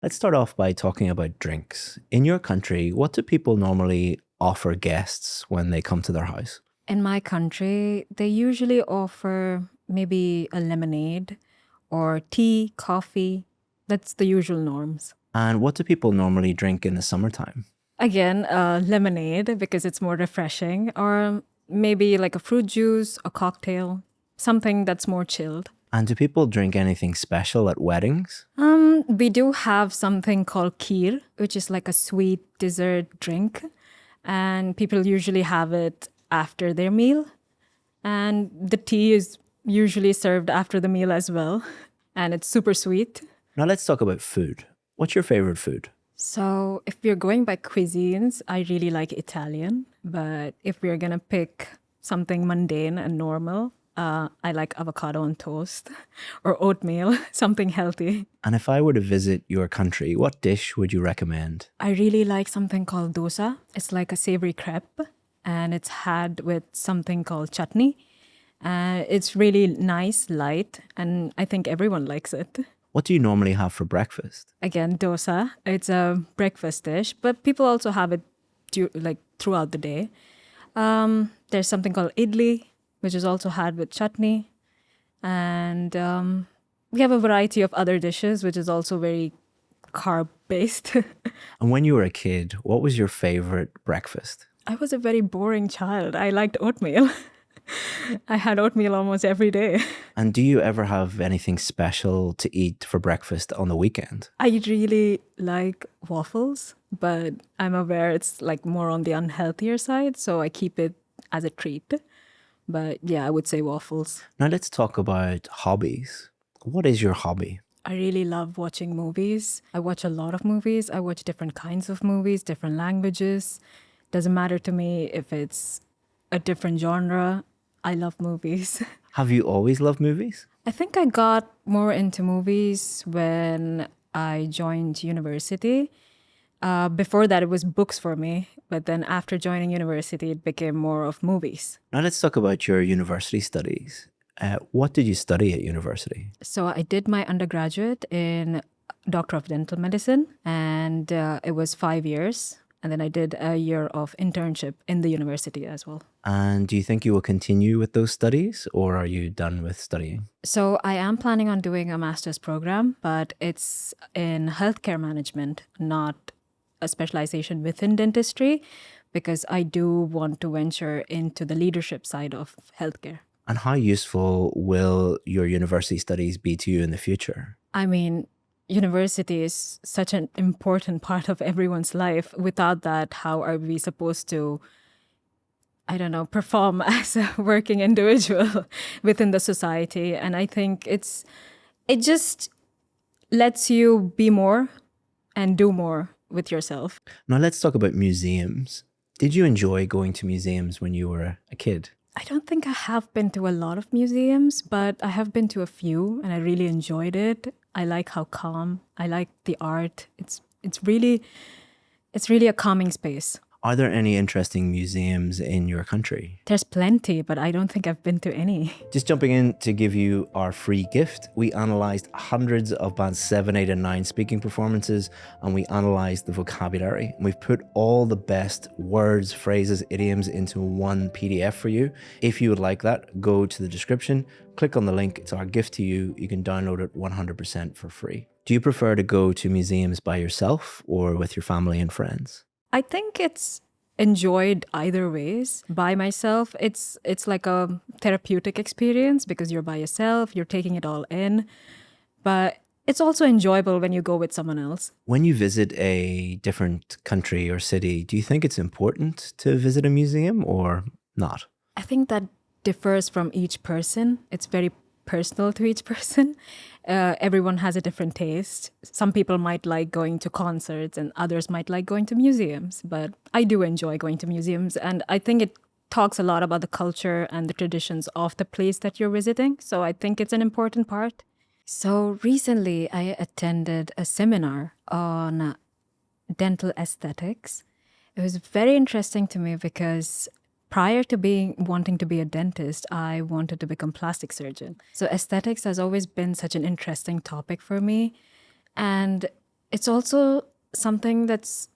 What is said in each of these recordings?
Let's start off by talking about drinks. In your country, what do people normally offer guests when they come to their house? In my country, they usually offer maybe a lemonade or tea, coffee. That's the usual norms. And what do people normally drink in the summertime? Again, lemonade because it's more refreshing, or maybe like a fruit juice, a cocktail, something that's more chilled. And do people drink anything special at weddings? We do have something called kheer, which is like a sweet dessert drink, and people usually have it after their meal. And the tea is usually served after the meal as well, and it's super sweet. Now let's talk about food. What's your favorite food? So, if we're going by cuisines, I really like Italian. But if we're gonna pick something mundane and normal, I like avocado on toast or oatmeal, something healthy. And if I were to visit your country, what dish would you recommend? I really like something called dosa. It's like a savory crepe, and it's had with something called chutney. It's really nice, light, and I think everyone likes it. What do you normally have for breakfast? Again, dosa. It's a breakfast dish, but people also have it throughout the day. There's something called idli, which is also had with chutney, and we have a variety of other dishes, which is also very carb based. And when you were a kid, what was your favorite breakfast? I was a very boring child. I liked oatmeal. I had oatmeal almost every day. And do you ever have anything special to eat for breakfast on the weekend? I really like waffles, but I'm aware it's like more on the unhealthier side, so I keep it as a treat. But yeah, I would say waffles. Now let's talk about hobbies. What is your hobby? I really love watching movies. I watch a lot of movies. I watch different kinds of movies, different languages. Doesn't matter to me if it's a different genre. I love movies. Have you always loved movies? I think I got more into movies when I joined university. Before that, it was books for me. But then after joining university, it became more of movies. Now let's talk about your university studies. What did you study at university? So I did my undergraduate in Doctor of Dental Medicine, and it was 5 years. And then I did a year of internship in the university as well. And do you think you will continue with those studies, or are you done with studying? So I am planning on doing a master's program, but it's in healthcare management, not a specialization within dentistry, because I do want to venture into the leadership side of healthcare. And how useful will your university studies be to you in the future? I mean, university is such an important part of everyone's life. Without that, how are we supposed to, I don't know, perform as a working individual within the society? And I think it just lets you be more and do more with yourself. Now let's talk about museums. Did you enjoy going to museums when you were a kid? I don't think I have been to a lot of museums, but I have been to a few and I really enjoyed it. I like how calm, I like the art. It's really a calming space. Are there any interesting museums in your country? There's plenty, but I don't think I've been to any. Just jumping in to give you our free gift, we analysed hundreds of Band 7, 8 and 9 speaking performances, and we analysed the vocabulary. And we've put all the best words, phrases, idioms into one PDF for you. If you would like that, go to the description, click on the link. It's our gift to you. You can download it 100% for free. Do you prefer to go to museums by yourself or with your family and friends? I think it's enjoyed either ways. By myself, it's like a therapeutic experience because you're by yourself, you're taking it all in. But it's also enjoyable when you go with someone else. When you visit a different country or city, do you think it's important to visit a museum or not? I think that differs from each person. It's very personal to each person. Everyone has a different taste. Some people might like going to concerts and others might like going to museums. But I do enjoy going to museums. And I think it talks a lot about the culture and the traditions of the place that you're visiting. So I think it's an important part. So recently I attended a seminar on dental aesthetics. It was very interesting to me because prior to wanting to be a dentist, I wanted to become plastic surgeon. So aesthetics has always been such an interesting topic for me. And it's also something that's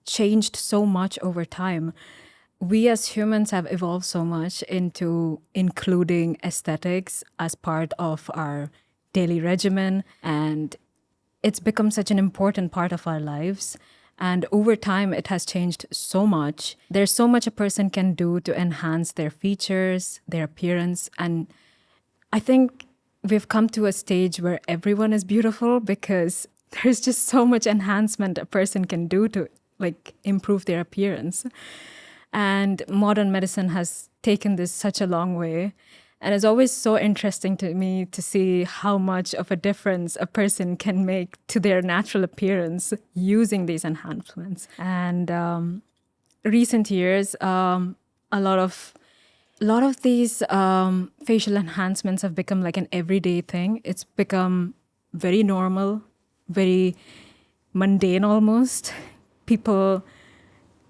changed so much over time. We as humans have evolved so much into including aesthetics as part of our daily regimen, and it's become such an important part of our lives. And over time, it has changed so much. There's so much a person can do to enhance their features, their appearance. And I think we've come to a stage where everyone is beautiful because there's just so much enhancement a person can do to like improve their appearance. And modern medicine has taken this such a long way. And it's always so interesting to me to see how much of a difference a person can make to their natural appearance using these enhancements. And recent years, a lot of these facial enhancements have become like an everyday thing. It's become very normal, very mundane almost. People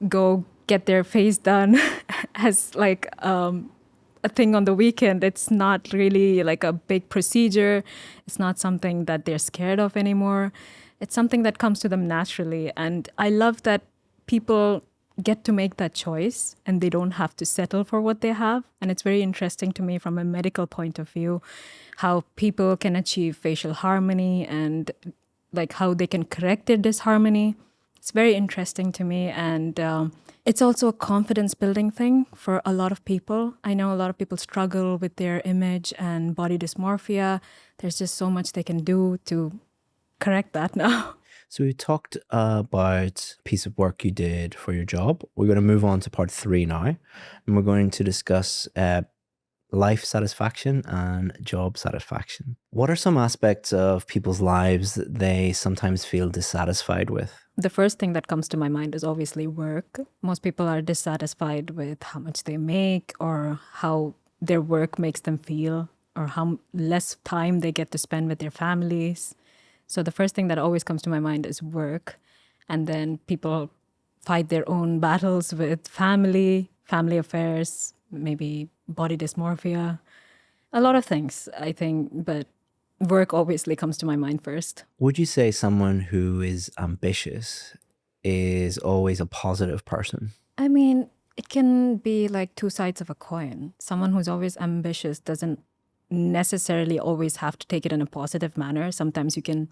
go get their face done as like a thing on the weekend. It's not really like a big procedure. It's not something that they're scared of anymore. It's something that comes to them naturally. And I love that people get to make that choice and they don't have to settle for what they have. And it's very interesting to me from a medical point of view how people can achieve facial harmony and like how they can correct their disharmony. It's very interesting to me. And it's also a confidence building thing for a lot of people. I know a lot of people struggle with their image and body dysmorphia. There's just so much they can do to correct that now. So we talked about a piece of work you did for your job. We're going to move on to part 3 now, and we're going to discuss life satisfaction and job satisfaction. What are some aspects of people's lives that they sometimes feel dissatisfied with? The first thing that comes to my mind is obviously work. Most people are dissatisfied with how much they make or how their work makes them feel or how less time they get to spend with their families. So the first thing that always comes to my mind is work. And then people fight their own battles with family affairs, maybe body dysmorphia, a lot of things, I think. But work obviously comes to my mind first. Would you say someone who is ambitious is always a positive person? I mean, it can be like two sides of a coin. Someone who's always ambitious doesn't necessarily always have to take it in a positive manner. Sometimes you can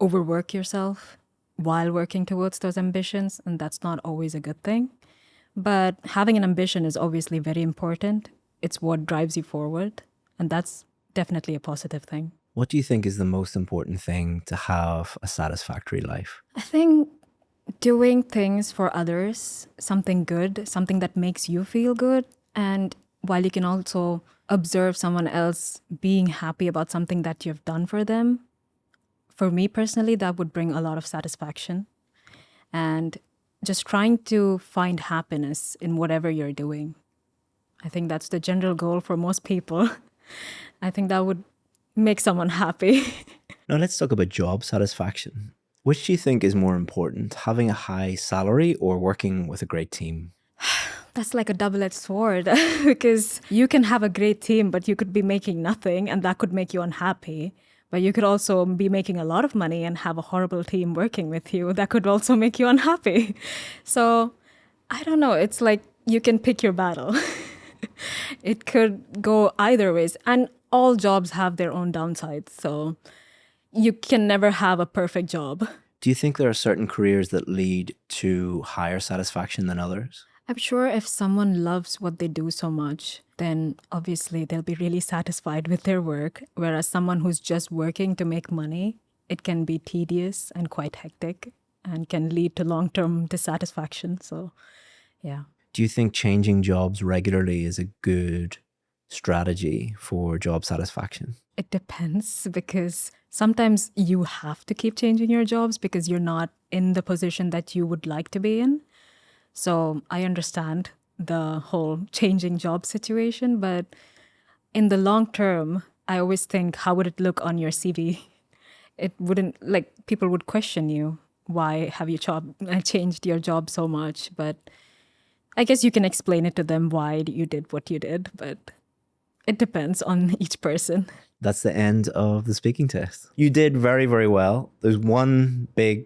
overwork yourself while working towards those ambitions, and that's not always a good thing. But having an ambition is obviously very important. It's what drives you forward, and that's definitely a positive thing. What do you think is the most important thing to have a satisfactory life? I think doing things for others, something good, something that makes you feel good, and while you can also observe someone else being happy about something that you've done for them, for me personally, that would bring a lot of satisfaction. And just trying to find happiness in whatever you're doing. I think that's the general goal for most people. I think that would make someone happy. Now let's talk about job satisfaction. Which do you think is more important, having a high salary or working with a great team? That's like a double-edged sword because you can have a great team, but you could be making nothing and that could make you unhappy. But you could also be making a lot of money and have a horrible team working with you. That could also make you unhappy. So I don't know. It's like you can pick your battle. It could go either ways. And all jobs have their own downsides. So you can never have a perfect job. Do you think there are certain careers that lead to higher satisfaction than others? I'm sure if someone loves what they do so much, then obviously they'll be really satisfied with their work. Whereas someone who's just working to make money, it can be tedious and quite hectic and can lead to long-term dissatisfaction. So, yeah. Do you think changing jobs regularly is a good strategy for job satisfaction? It depends because sometimes you have to keep changing your jobs because you're not in the position that you would like to be in. So I understand the whole changing job situation, but in the long term, I always think, how would it look on your CV? It wouldn't, like, people would question you. Why have you changed your job so much? But I guess you can explain it to them why you did what you did, but It depends on each person. That's the end of the speaking test. You did very, very well. There's one big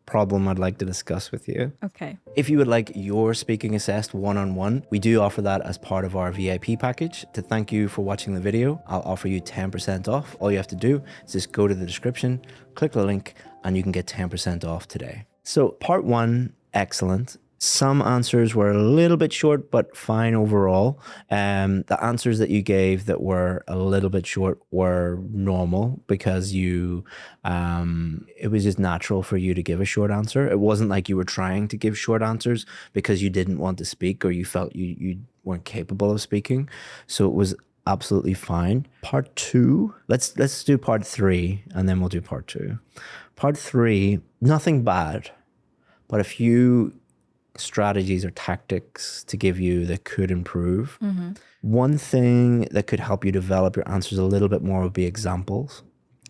problem I'd like to discuss with you. Okay. If you would like your speaking assessed one-on-one, we do offer that as part of our VIP package. To thank you for watching the video, I'll offer you 10% off. All you have to do is just go to the description, click the link, and you can get 10% off today. So part 1, excellent. Some answers were a little bit short, but fine overall. The answers that you gave that were a little bit short were normal because it was just natural for you to give a short answer. It wasn't like you were trying to give short answers because you didn't want to speak or you felt you weren't capable of speaking. So it was absolutely fine. Part 2, let's do part 3 and then we'll do part 2. Part 3, nothing bad, but a few strategies or tactics to give you that could improve. One thing that could help you develop your answers a little bit more would be examples.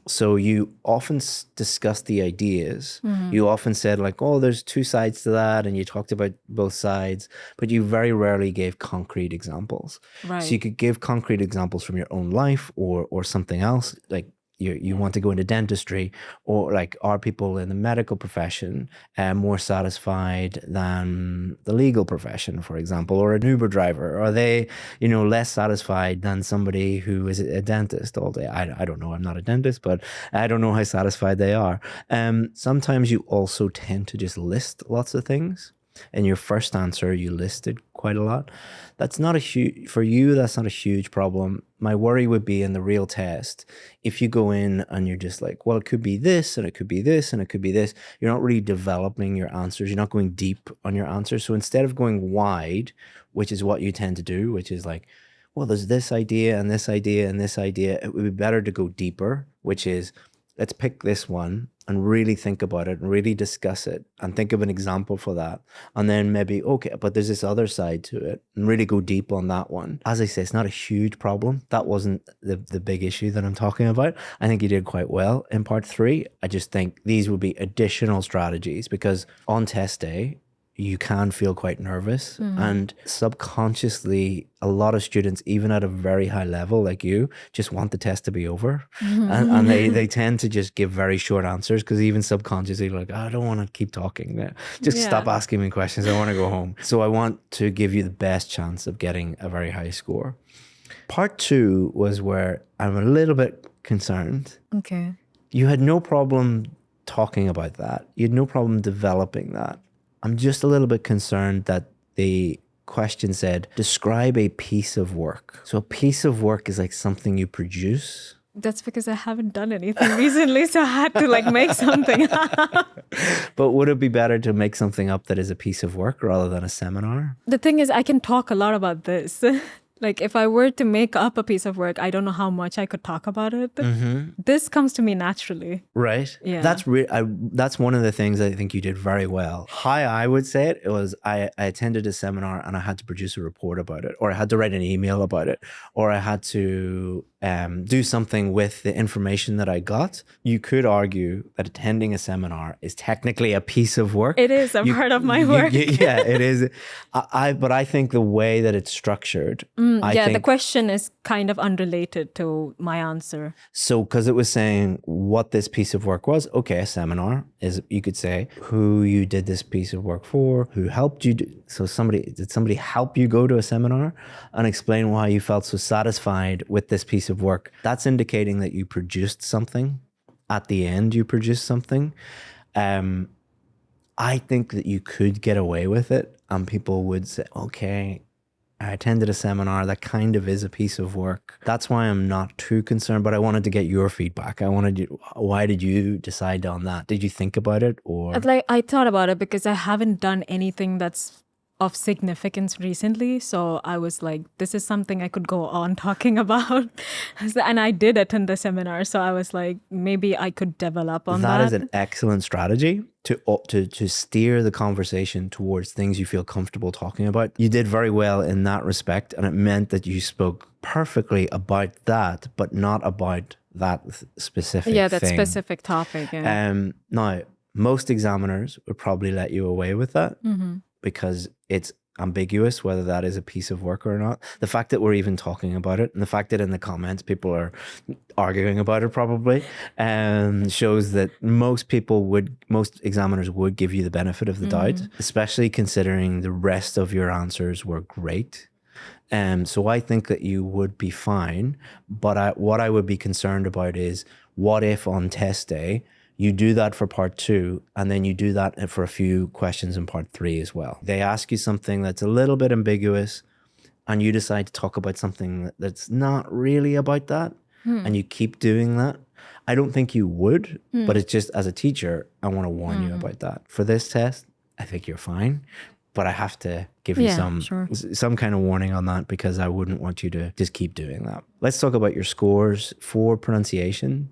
So you often discuss the ideas. You often said like, oh, there's 2 sides to that. And you talked about both sides, but you very rarely gave concrete examples. Right. So you could give concrete examples from your own life or something else, like you want to go into dentistry, or like, are people in the medical profession more satisfied than the legal profession, for example, or an Uber driver? Are they, less satisfied than somebody who is a dentist all day? I don't know. I'm not a dentist, but I don't know how satisfied they are. Sometimes you also tend to just list lots of things. In your first answer, you listed quite a lot. That's not for you, that's not a huge problem. My worry would be in the real test, if you go in and you're just like, well, it could be this, and it could be this, and it could be this. You're not really developing your answers. You're not going deep on your answers. So instead of going wide, which is what you tend to do, which is like, well, there's this idea and this idea and this idea, it would be better to go deeper, which is, let's pick this one and really think about it and really discuss it and think of an example for that. And then maybe, okay, but there's this other side to it, and really go deep on that one. As I say, it's not a huge problem. That wasn't the big issue that I'm talking about. I think you did quite well in part 3. I just think these would be additional strategies because on test day, you can feel quite nervous, and subconsciously a lot of students, even at a very high level like you, just want the test to be over. And they tend to just give very short answers because even subconsciously like, I don't want to keep talking. Just stop asking me questions. I want to go home. So I want to give you the best chance of getting a very high score. Part 2 was where I'm a little bit concerned. Okay. You had no problem talking about that. You had no problem developing that. I'm just a little bit concerned that the question said, describe a piece of work. So a piece of work is like something you produce. That's because I haven't done anything recently, so I had to like make something up. But would it be better to make something up that is a piece of work rather than a seminar? The thing is, I can talk a lot about this. Like if I were to make up a piece of work, I don't know how much I could talk about it. This comes to me naturally. Right. Yeah. That's one of the things I think you did very well. How I would say it was I attended a seminar and I had to produce a report about it, or I had to write an email about it, or I had to do something with the information that I got. You could argue that attending a seminar is technically a piece of work. It is a part of my work. Yeah, it is. But I think the way that it's structured, the question is kind of unrelated to my answer. So, because it was saying what this piece of work was, okay, a seminar is, you could say, who you did this piece of work for, who helped you. So did somebody help you go to a seminar and explain why you felt so satisfied with this piece of work? That's indicating that you produced something. At the end, you produced something. I think that you could get away with it and people would say, okay, I attended a seminar that kind of is a piece of work. That's why I'm not too concerned, but I wanted to get your feedback. Why did you decide on that? Did you think about it, or? I thought about it because I haven't done anything that's of significance recently. So I was like, this is something I could go on talking about. And I did attend the seminar. So I was like, maybe I could develop on that. That is an excellent strategy to steer the conversation towards things you feel comfortable talking about. You did very well in that respect. And it meant that you spoke perfectly about that, but not about that specific thing. Yeah, that specific topic. Yeah. Now, most examiners would probably let you away with that. Because it's ambiguous whether that is a piece of work or not. The fact that we're even talking about it, and the fact that in the comments people are arguing about it probably, shows that most examiners would give you the benefit of the doubt, especially considering the rest of your answers were great. So I think that you would be fine, but what I would be concerned about is, what if on test day you do that for part 2, and then you do that for a few questions in part 3 as well. They ask you something that's a little bit ambiguous, and you decide to talk about something that's not really about that, and you keep doing that. I don't think you would, but it's just, as a teacher, I want to warn you about that. For this test, I think you're fine, but I have to give you some kind of warning on that, because I wouldn't want you to just keep doing that. Let's talk about your scores. For pronunciation,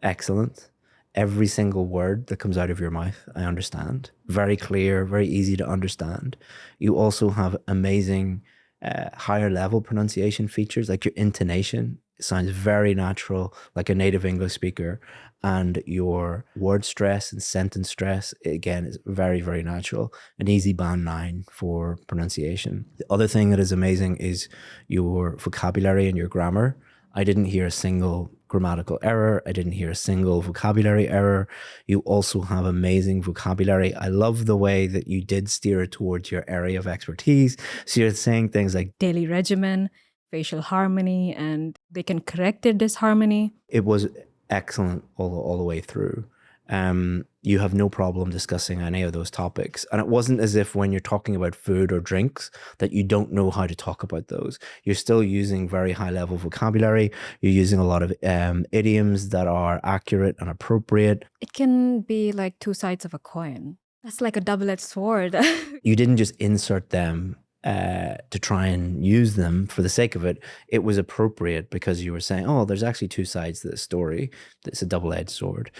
excellent. Every single word that comes out of your mouth, I understand. Very clear, very easy to understand. You also have amazing higher level pronunciation features, like your intonation. It sounds very natural, like a native English speaker. And your word stress and sentence stress, again, is very, very natural. An easy band 9 for pronunciation. The other thing that is amazing is your vocabulary and your grammar. I didn't hear a single grammatical error. I didn't hear a single vocabulary error. You also have amazing vocabulary. I love the way that you did steer it towards your area of expertise. So you're saying things like daily regimen, facial harmony, and they can correct their disharmony. It was excellent all the way through. You have no problem discussing any of those topics. And it wasn't as if when you're talking about food or drinks that you don't know how to talk about those. You're still using very high level vocabulary. You're using a lot of idioms that are accurate and appropriate. It can be like two sides of a coin. That's like a double-edged sword. You didn't just insert them to try and use them for the sake of it. It was appropriate because you were saying, oh, there's actually two sides to the story. It's a double-edged sword.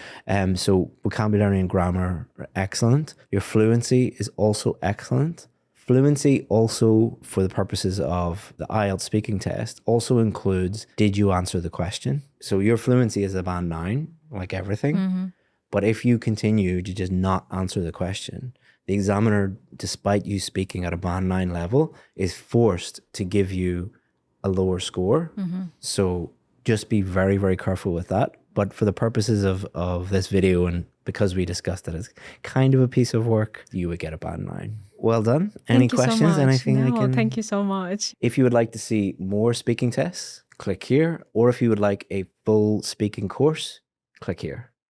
So vocabulary and grammar are excellent. Your fluency is also excellent. Fluency also, for the purposes of the IELTS speaking test, also includes, did you answer the question? So your fluency is a band 9, like everything. But if you continue to just not answer the question, the examiner, despite you speaking at a band 9 level, is forced to give you a lower score. So just be very, very careful with that. But for the purposes of this video, and because we discussed it as kind of a piece of work, you would get a band 9. Well done. Any questions? So Anything I can... Thank you so much. If you would like to see more speaking tests, click here. Or if you would like a full speaking course, click here.